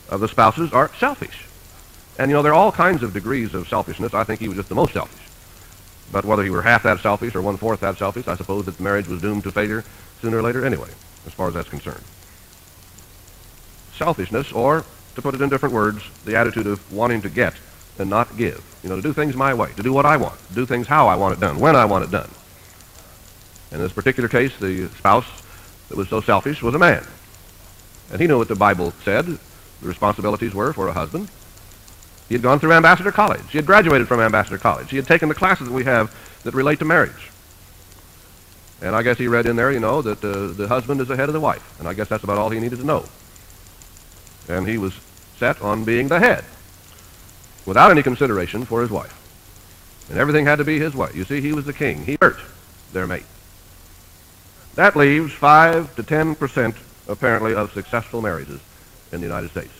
of the spouses are selfish. And there are all kinds of degrees of selfishness. I think he was just the most selfish. But whether he were half that selfish or one-fourth that selfish, I suppose that the marriage was doomed to failure sooner or later anyway, as far as that's concerned. Selfishness, or to put it in different words, the attitude of wanting to get and not give. To do things my way, to do what I want, to do things how I want it done, when I want it done. In this particular case, the spouse that was so selfish was a man. And he knew what the Bible said the responsibilities were for a husband. He had gone through Ambassador College. He had graduated from Ambassador College. He had taken the classes that we have that relate to marriage. And I guess he read in there, that the husband is the head of the wife. And I guess that's about all he needed to know. And he was set on being the head, without any consideration for his wife. And everything had to be his way. You see, he was the king. He hurt their mate. That leaves 5 to 10%, apparently, of successful marriages in the United States.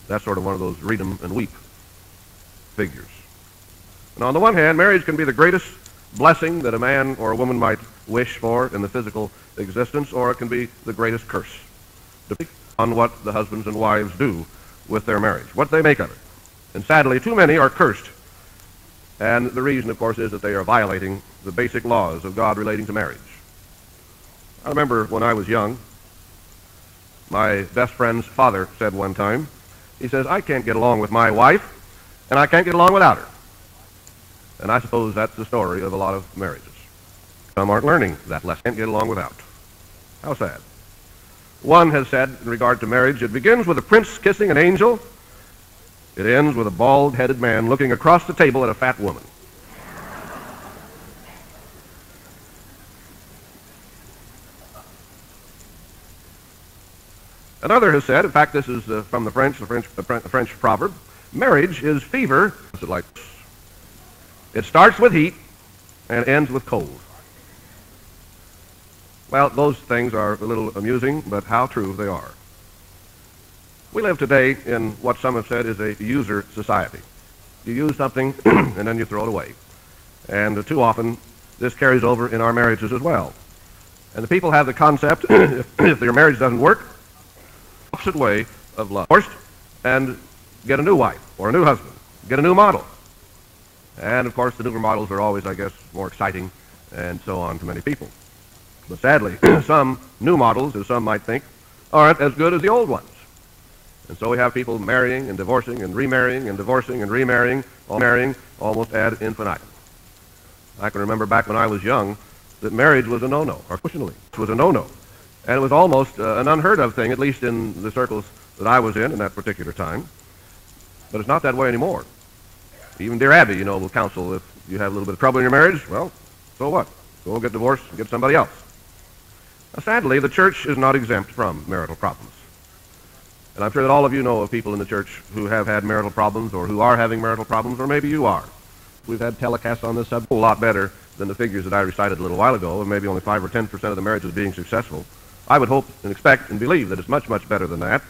That's sort of one of those read 'em and weep figures. And on the one hand, marriage can be the greatest blessing that a man or a woman might wish for in the physical existence, or it can be the greatest curse, depending on what the husbands and wives do with their marriage, what they make of it. And sadly, too many are cursed. And the reason, of course, is that they are violating the basic laws of God relating to marriage. I remember when I was young, my best friend's father said one time, he says, "I can't get along with my wife, and I can't get along without her." And I suppose that's the story of a lot of marriages. Some aren't learning that lesson. Can't get along without. How sad. One has said in regard to marriage, it begins with a prince kissing an angel. It ends with a bald-headed man looking across the table at a fat woman. Another has said, in fact, this is from the French proverb, marriage is fever. It's like this. It starts with heat and ends with cold. Well, those things are a little amusing, but how true they are. We live today in what some have said is a user society. You use something and then you throw it away. And too often, this carries over in our marriages as well. And the people have the concept, if their marriage doesn't work, opposite way of love. And get a new wife or a new husband. Get a new model. And of course, the newer models are always, I guess, more exciting and so on to many people. But sadly, some new models, as some might think, aren't as good as the old ones. And so we have people marrying and divorcing and remarrying and divorcing and remarrying, all marrying almost ad infinitum. I can remember back when I was young that marriage was a no-no, or questionably, it was a no-no. And it was almost an unheard of thing, at least in the circles that I was in that particular time. But it's not that way anymore. Even dear Abby, will counsel if you have a little bit of trouble in your marriage, well, so what? Go get divorced and get somebody else. Now, sadly, the church is not exempt from marital problems. And I'm sure that all of you know of people in the church who have had marital problems or who are having marital problems, or maybe you are. We've had telecasts on this subject a lot better than the figures that I recited a little while ago, and maybe only 5 or 10% of the marriages being successful. I would hope and expect and believe that it's much, much better than that.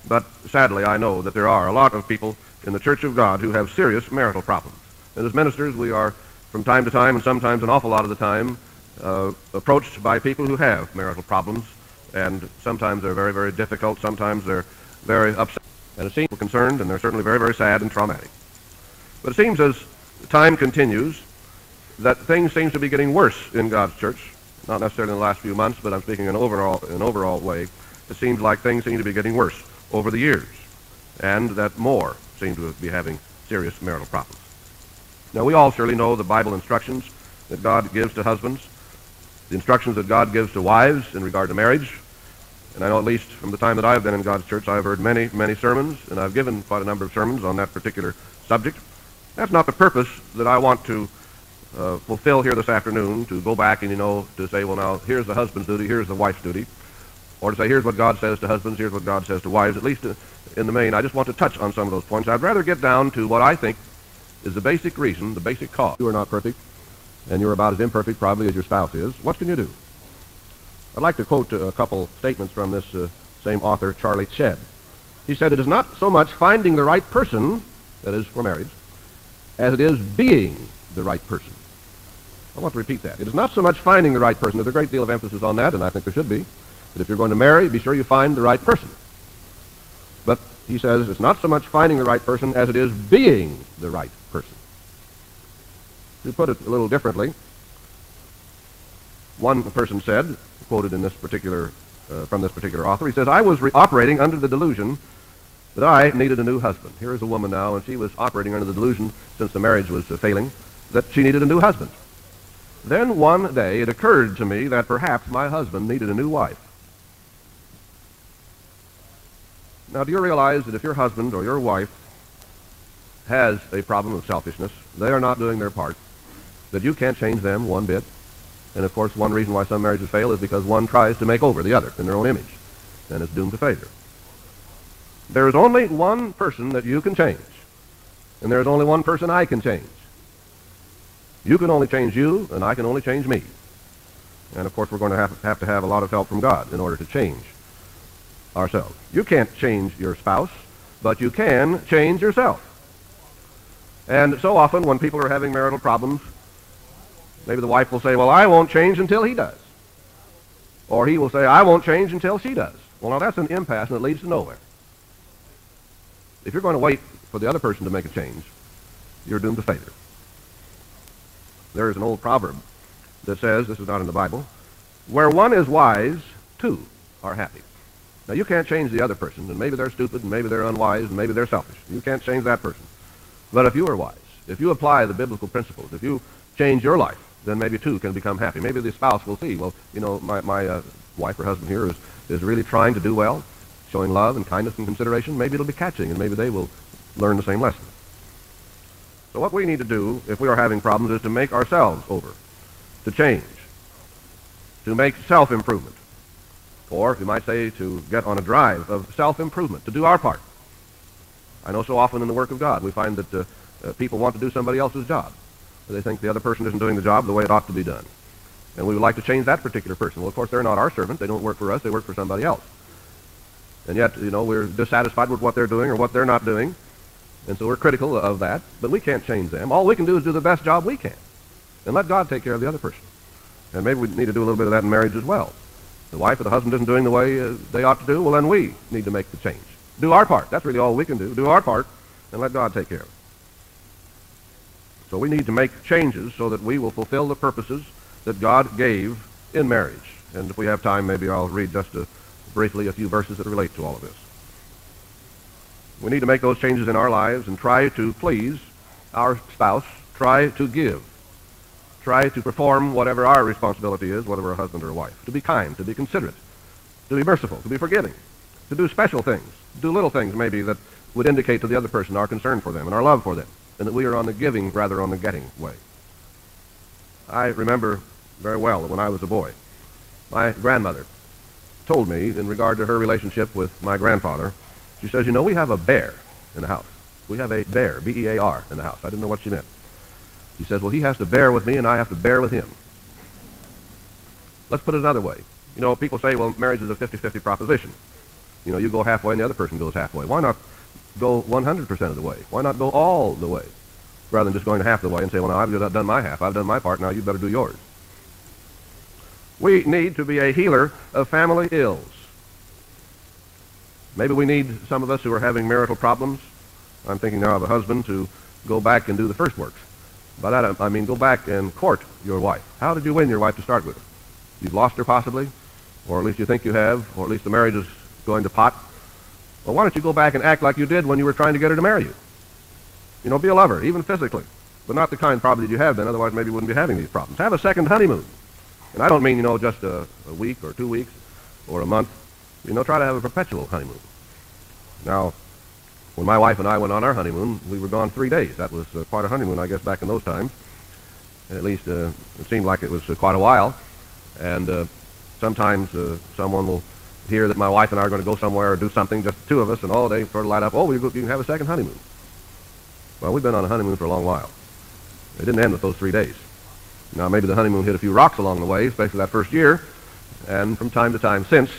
But sadly, I know that there are a lot of people in the Church of God who have serious marital problems. And as ministers, we are, from time to time, and sometimes an awful lot of the time, approached by people who have marital problems, and sometimes they're very, very difficult, sometimes they're very upset, and it seems concerned, and they're certainly very, very sad and traumatic. But it seems as time continues that things seem to be getting worse in God's church, not necessarily in the last few months, but I'm speaking in an overall way. It seems like things seem to be getting worse over the years, and that more seem to be having serious marital problems. Now, we all surely know the Bible instructions that God gives to husbands, the instructions that God gives to wives in regard to marriage. And I know, at least from the time that I've been in God's church, I've heard many, many sermons, and I've given quite a number of sermons on that particular subject. That's not the purpose that I want to fulfill here this afternoon, to go back and, to say, well, now, here's the husband's duty, here's the wife's duty, or to say, here's what God says to husbands, here's what God says to wives. At least in the main, I just want to touch on some of those points. I'd rather get down to what I think is the basic reason, the basic cause. You are not perfect, and you're about as imperfect probably as your spouse is. What can you do? I'd like to quote a couple statements from this same author, Charlie Shedd. He said, "It is not so much finding the right person, that is for marriage, as it is being the right person." I want to repeat that. It is not so much finding the right person. There's a great deal of emphasis on that, and I think there should be. That if you're going to marry, be sure you find the right person. But he says it's not so much finding the right person as it is being the right person. To put it a little differently, one person said, quoted in this particular, from this particular author, he says, "I was operating under the delusion that I needed a new husband." Here is a woman now, and she was operating under the delusion, since the marriage was failing, that she needed a new husband. Then one day it occurred to me that perhaps my husband needed a new wife. Now, do you realize that if your husband or your wife has a problem of selfishness, they are not doing their part, that you can't change them one bit? And, of course, one reason why some marriages fail is because one tries to make over the other in their own image, and it's doomed to failure. There is only one person that you can change, and there is only one person I can change. You can only change you, and I can only change me. And, of course, we're going to have a lot of help from God in order to change ourselves. You can't change your spouse, but you can change yourself. And so often when people are having marital problems, maybe the wife will say, well, I won't change until he does. Or he will say, I won't change until she does. Well, now that's an impasse, and it leads to nowhere. If you're going to wait for the other person to make a change, you're doomed to failure. There is an old proverb that says, this is not in the Bible, where one is wise, two are happy. Now, you can't change the other person, and maybe they're stupid, and maybe they're unwise, and maybe they're selfish. You can't change that person. But if you are wise, if you apply the biblical principles, if you change your life, then maybe two can become happy. Maybe the spouse will see, well, my wife or husband here is really trying to do well, showing love and kindness and consideration. Maybe it'll be catching, and maybe they will learn the same lesson. So what we need to do, if we are having problems, is to make ourselves over, to change, to make self-improvement, or you might say to get on a drive of self-improvement, to do our part. I know so often in the work of God we find that people want to do somebody else's job. They think the other person isn't doing the job the way it ought to be done. And we would like to change that particular person. Well, of course, they're not our servant. They don't work for us. They work for somebody else. And yet, we're dissatisfied with what they're doing or what they're not doing. And so we're critical of that. But we can't change them. All we can do is do the best job we can. And let God take care of the other person. And maybe we need to do a little bit of that in marriage as well. The wife or the husband isn't doing the way they ought to do. Well, then we need to make the change. Do our part. That's really all we can do. Do our part and let God take care of it. So we need to make changes so that we will fulfill the purposes that God gave in marriage. And if we have time, maybe I'll read just briefly a few verses that relate to all of this. We need to make those changes in our lives and try to please our spouse, try to give, try to perform whatever our responsibility is, whether we're a husband or a wife, to be kind, to be considerate, to be merciful, to be forgiving, to do special things, do little things maybe that would indicate to the other person our concern for them and our love for them, and that we are on the giving rather on the getting way. I remember very well that when I was a boy, my grandmother told me in regard to her relationship with my grandfather, she says, we have a bear in the house. We have a bear, B-E-A-R, in the house. I didn't know what she meant. She says, well, he has to bear with me and I have to bear with him. Let's put it another way. People say, well, marriage is a 50-50 proposition. You go halfway and the other person goes halfway. Why not go 100% of the way? Why not go all the way? Rather than just going half the way and say, well, now I've done my half. I've done my part. Now you better do yours. We need to be a healer of family ills. Maybe we need, some of us who are having marital problems, I'm thinking now of a husband, to go back and do the first works. By that I mean go back and court your wife. How did you win your wife to start with? You've lost her possibly, or at least you think you have, or at least the marriage is going to pot. Well, why don't you go back and act like you did when you were trying to get her to marry you? You know, be a lover, even physically, but not the kind probably that you have been, otherwise maybe you wouldn't be having these problems. Have a second honeymoon. And I don't mean, just a week or 2 weeks or a month. Try to have a perpetual honeymoon. Now, when my wife and I went on our honeymoon, we were gone 3 days. That was quite a honeymoon, I guess, back in those times. At least it seemed like it was quite a while. And sometimes someone will hear that my wife and I are going to go somewhere or do something, just the two of us, and all day sort of light up, oh, you can have a second honeymoon. Well, we've been on a honeymoon for a long while. It didn't end with those 3 days. Now, maybe the honeymoon hit a few rocks along the way, especially that first year, and from time to time since.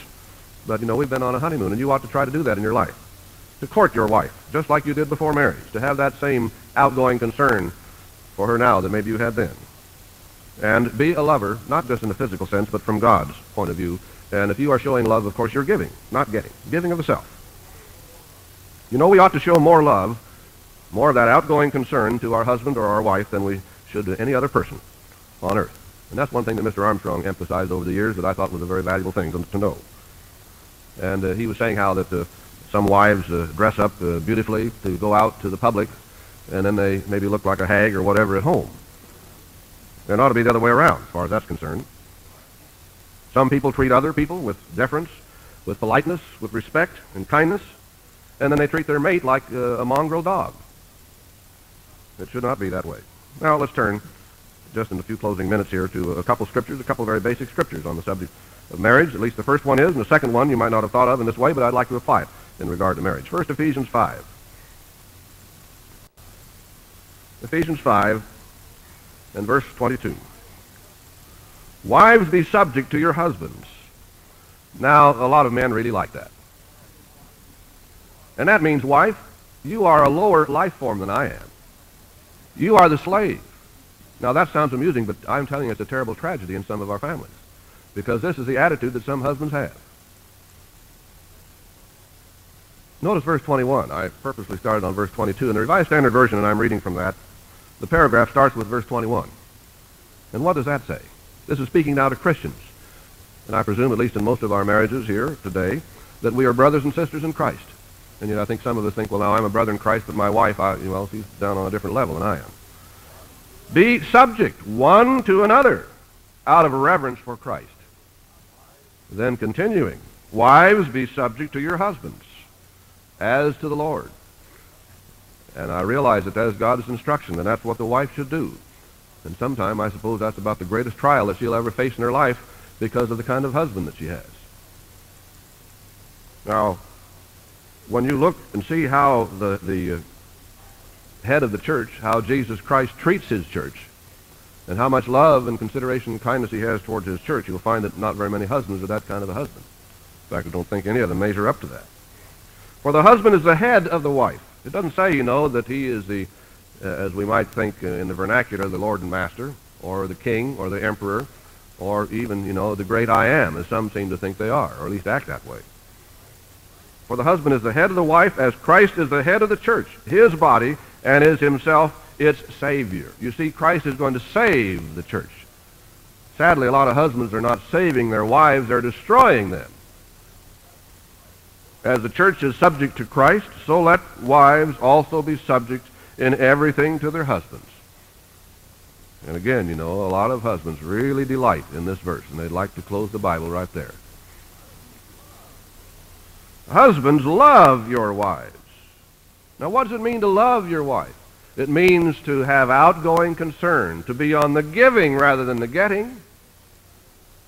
But, we've been on a honeymoon, and you ought to try to do that in your life. To court your wife, just like you did before marriage. To have that same outgoing concern for her now that maybe you had then. And be a lover, not just in the physical sense, but from God's point of view. And if you are showing love, of course, you're giving, not getting. Giving of the self. We ought to show more love, more of that outgoing concern to our husband or our wife than we should to any other person on earth. And that's one thing that Mr. Armstrong emphasized over the years that I thought was a very valuable thing to know. And he was saying how that some wives dress up beautifully to go out to the public, and then they maybe look like a hag or whatever at home. It ought to be the other way around, as far as that's concerned. Some people treat other people with deference, with politeness, with respect and kindness, and then they treat their mate like a mongrel dog. It should not be that way. Now let's turn, just in a few closing minutes here, to a couple scriptures, a couple very basic scriptures on the subject of marriage. At least the first one is, and the second one you might not have thought of in this way, but I'd like to apply it in regard to marriage. First, Ephesians 5. Ephesians 5 and verse 22. Wives, be subject to your husbands. Now, a lot of men really like that. And that means, wife, you are a lower life form than I am. You are the slave. Now, that sounds amusing, but I'm telling you it's a terrible tragedy in some of our families, because this is the attitude that some husbands have. Notice verse 21. I purposely started on verse 22. In the Revised Standard Version, and I'm reading from that, the paragraph starts with verse 21. And what does that say? This is speaking now to Christians. And I presume, at least in most of our marriages here today, that we are brothers and sisters in Christ. And I think some of us think, well, now I'm a brother in Christ, but my wife, she's down on a different level than I am. Be subject one to another out of reverence for Christ. Then continuing, wives, be subject to your husbands as to the Lord. And I realize that is God's instruction, and that's what the wife should do. And sometime I suppose that's about the greatest trial that she'll ever face in her life because of the kind of husband that she has. Now, when you look and see how the head of the church, how Jesus Christ treats his church, and how much love and consideration and kindness he has towards his church, you'll find that not very many husbands are that kind of a husband. In fact, I don't think any of them measure up to that. For the husband is the head of the wife. It doesn't say, that he is the, as we might think in the vernacular, the Lord and Master, or the king, or the emperor, or even, the great I am, as some seem to think they are, or at least act that way. For the husband is the head of the wife, as Christ is the head of the church, his body, and is himself its Savior. You see, Christ is going to save the church. Sadly, a lot of husbands are not saving their wives, they're destroying them. As the church is subject to Christ, so let wives also be subject in everything to their husbands. And again, a lot of husbands really delight in this verse, and they'd like to close the Bible right there. Husbands, love your wives. Now, what does it mean to love your wife? It means to have outgoing concern, to be on the giving rather than the getting.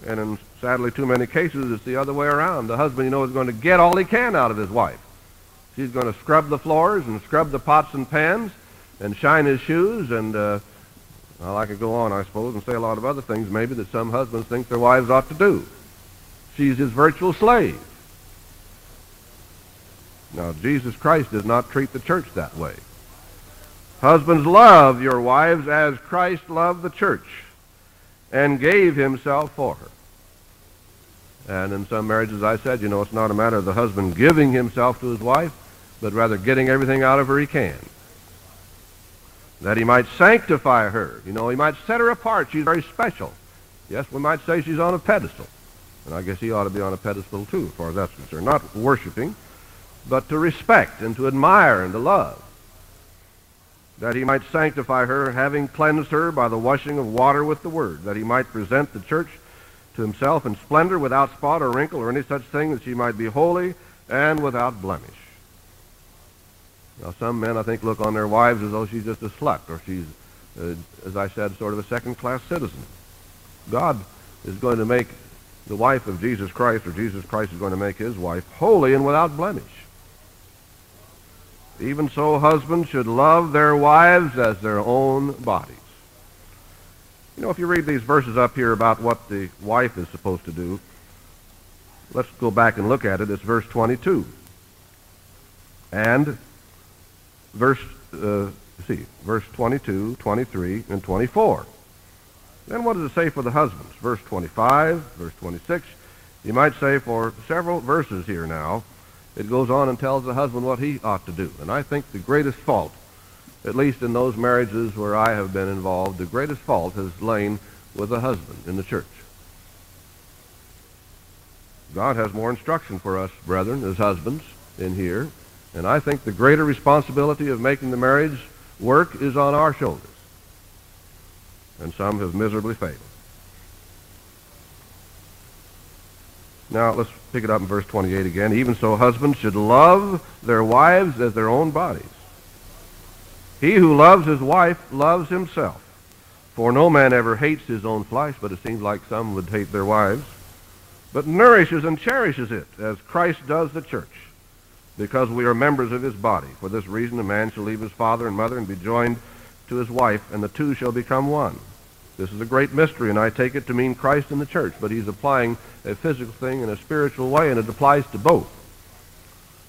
And in sadly too many cases, it's the other way around. The husband, is going to get all he can out of his wife. She's going to scrub the floors and scrub the pots and pans and shine his shoes, and I could go on, I suppose, and say a lot of other things maybe that some husbands think their wives ought to do. She's his virtual slave. Now, Jesus Christ does not treat the church that way. Husbands, love your wives as Christ loved the church and gave himself for her. And in some marriages, I said, you know, it's not a matter of the husband giving himself to his wife, but rather getting everything out of her he can. That he might sanctify her. You know, he might set her apart. She's very special. Yes, we might say she's on a pedestal. And I guess he ought to be on a pedestal too, as far as that's concerned. Not worshiping, but to respect and to admire and to love. That he might sanctify her, having cleansed her by the washing of water with the word. That he might present the church to himself in splendor, without spot or wrinkle or any such thing, that she might be holy and without blemish. Now, some men, I think, look on their wives as though she's just a slut, or she's, as I said, sort of a second-class citizen. God is going to make the wife of Jesus Christ, or Jesus Christ is going to make his wife holy and without blemish. Even so, husbands should love their wives as their own bodies. You know, if you read these verses up here about what the wife is supposed to do, let's go back and look at it. It's verse 22. And verse 22, 23, and 24. Then what does it say for the husbands? Verse 25, verse 26. You might say for several verses here now, it goes on and tells the husband what he ought to do. And I think the greatest fault, at least in those marriages where I have been involved, the greatest fault has lain with the husband in the church. God has more instruction for us, brethren, as husbands in here. And I think the greater responsibility of making the marriage work is on our shoulders. And some have miserably failed. Now, let's pick it up in verse 28 again. Even so, husbands should love their wives as their own bodies. He who loves his wife loves himself. For no man ever hates his own flesh, but it seems like some would hate their wives, but nourishes and cherishes it, as Christ does the church, because we are members of his body. For this reason, a man shall leave his father and mother and be joined to his wife, and the two shall become one. This is a great mystery, and I take it to mean Christ and the church, but he's applying a physical thing in a spiritual way, and it applies to both.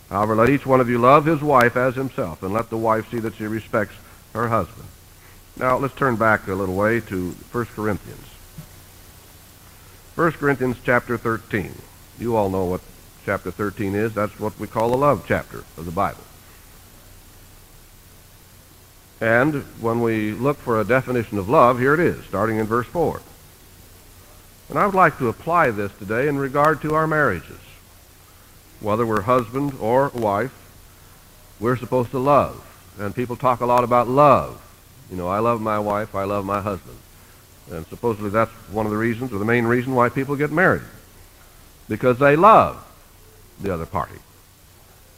However, let each one of you love his wife as himself, and let the wife see that she respects her husband. Now, let's turn back a little way to 1 Corinthians. 1 Corinthians chapter 13. You all know what chapter 13 is. That's what we call the love chapter of the Bible. And when we look for a definition of love, here it is, starting in verse 4. And I would like to apply this today in regard to our marriages. Whether we're husband or wife, we're supposed to love. And people talk a lot about love. You know, I love my wife, I love my husband. And supposedly that's one of the reasons, or the main reason why people get married. Because they love the other party.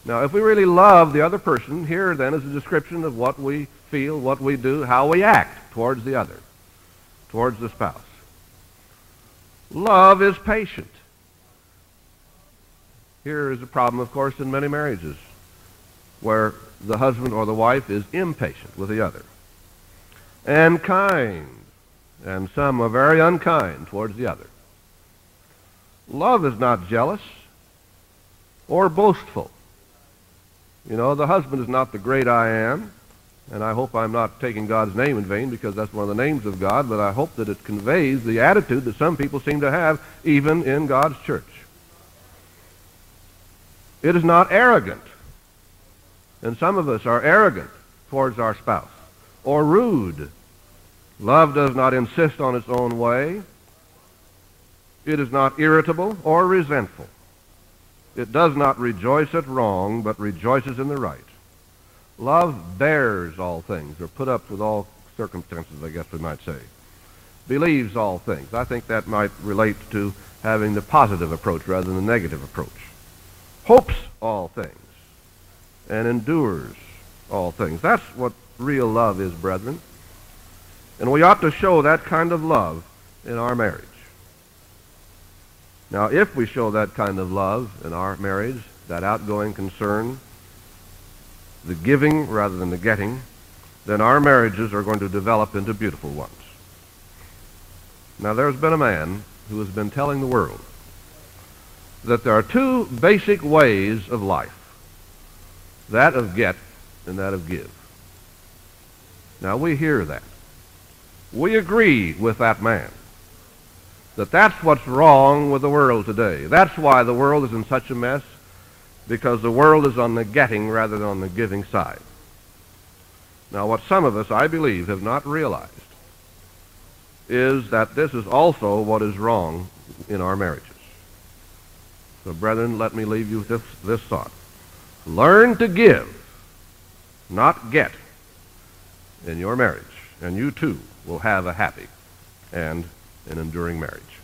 Now, if we really love the other person, here then is a description of what we feel, what we do, how we act towards the other, towards the spouse. Love is patient. Here is a problem, of course, in many marriages, where the husband or the wife is impatient with the other. And kind, and some are very unkind towards the other. Love is not jealous or boastful. You know, the husband is not the great I am, and I hope I'm not taking God's name in vain, because that's one of the names of God, but I hope that it conveys the attitude that some people seem to have even in God's church. It is not arrogant, and some of us are arrogant towards our spouse, or rude. Love does not insist on its own way. It is not irritable or resentful. It does not rejoice at wrong, but rejoices in the right. Love bears all things, or put up with all circumstances, I guess we might say. Believes all things. I think that might relate to having the positive approach rather than the negative approach. Hopes all things, and endures all things. That's what real love is, brethren. And we ought to show that kind of love in our marriage. Now, if we show that kind of love in our marriage, that outgoing concern, the giving rather than the getting, then our marriages are going to develop into beautiful ones. Now, there's been a man who has been telling the world that there are two basic ways of life, that of get and that of give. Now, we hear that. We agree with that man. That's what's wrong with the world today. That's why the world is in such a mess, because the world is on the getting rather than on the giving side. Now, what some of us, I believe, have not realized is that this is also what is wrong in our marriages. So, brethren, let me leave you with this thought. Learn to give, not get, in your marriage, and you too will have a happy and an enduring marriage.